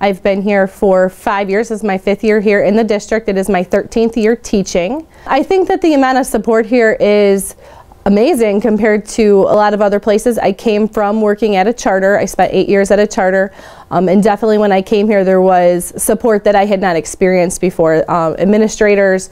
I've been here for 5 years. This is my 5th year here in the district. It is my 13th year teaching. I think that the amount of support here is amazing compared to a lot of other places. I came from working at a charter. I spent 8 years at a charter, and definitely when I came here there was support that I had not experienced before. Administrators,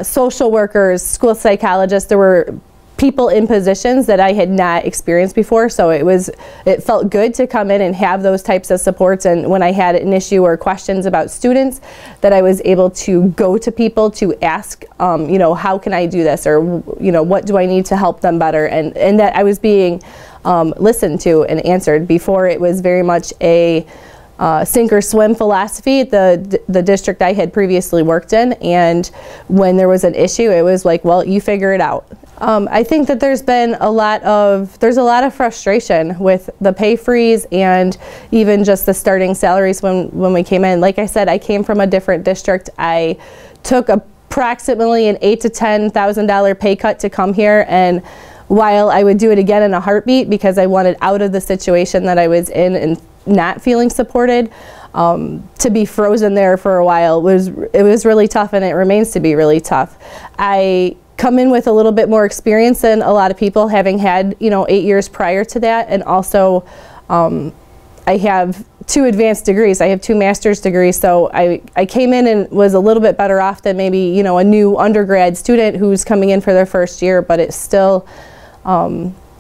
social workers, school psychologists, there were people in positions that I had not experienced before, so it felt good to come in and have those types of supports, and when I had an issue or questions about students, that I was able to go to people to ask, you know, how can I do this, or you know, what do I need to help them better, and that I was being listened to and answered. Before, it was very much a sink or swim philosophy at the district I had previously worked in, and when there was an issue, it was like, well, you figure it out. I think that there's a lot of frustration with the pay freeze and even just the starting salaries when we came in. Like I said, I came from a different district. I took approximately an $8,000 to $10,000 pay cut to come here, and while I would do it again in a heartbeat because I wanted out of the situation that I was in and not feeling supported, to be frozen there for a while it was really tough, and it remains to be really tough. I come in with a little bit more experience than a lot of people, having had, you know, 8 years prior to that, and also I have 2 advanced degrees. I have 2 master's degrees, so I came in and was a little bit better off than maybe, you know, a new undergrad student who's coming in for their first year, but it's still,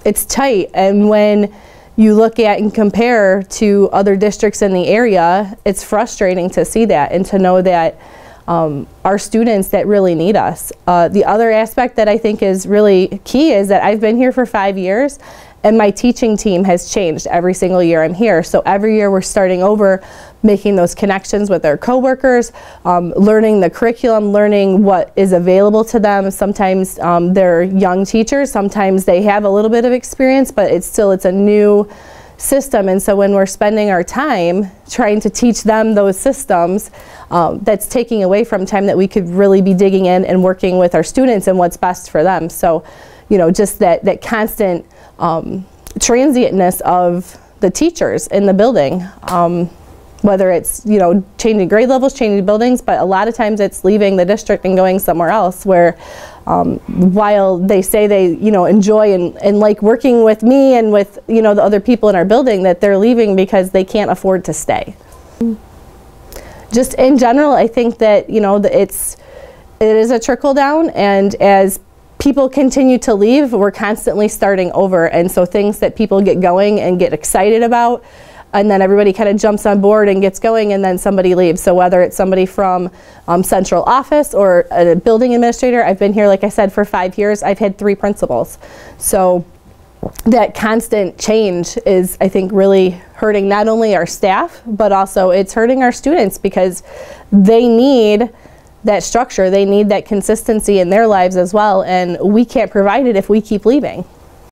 it's tight. And when you look at and compare to other districts in the area, it's frustrating to see that and to know that our students that really need us. The other aspect that I think is really key is that I've been here for 5 years, and my teaching team has changed every single year I'm here. So every year we're starting over, making those connections with our coworkers, learning the curriculum, learning what is available to them. Sometimes they're young teachers, sometimes they have a little bit of experience, but it's a new system, and so when we're spending our time trying to teach them those systems, that's taking away from time that we could really be digging in and working with our students and what's best for them. So, you know, just that constant transientness of the teachers in the building, whether it's, you know, changing grade levels, changing buildings, but a lot of times it's leaving the district and going somewhere else where while they say they, you know, enjoy and like working with me and with, you know, the other people in our building, that they're leaving because they can't afford to stay. Just in general, I think that, you know, it is a trickle down, and as people continue to leave, we're constantly starting over, and so things that people get going and get excited about, and then everybody kind of jumps on board and gets going, and then somebody leaves. So whether it's somebody from central office or a building administrator, I've been here, like I said, for 5 years. I've had 3 principals. So that constant change is, I think, really hurting not only our staff, but also it's hurting our students, because they need that structure. They need that consistency in their lives as well, and we can't provide it if we keep leaving.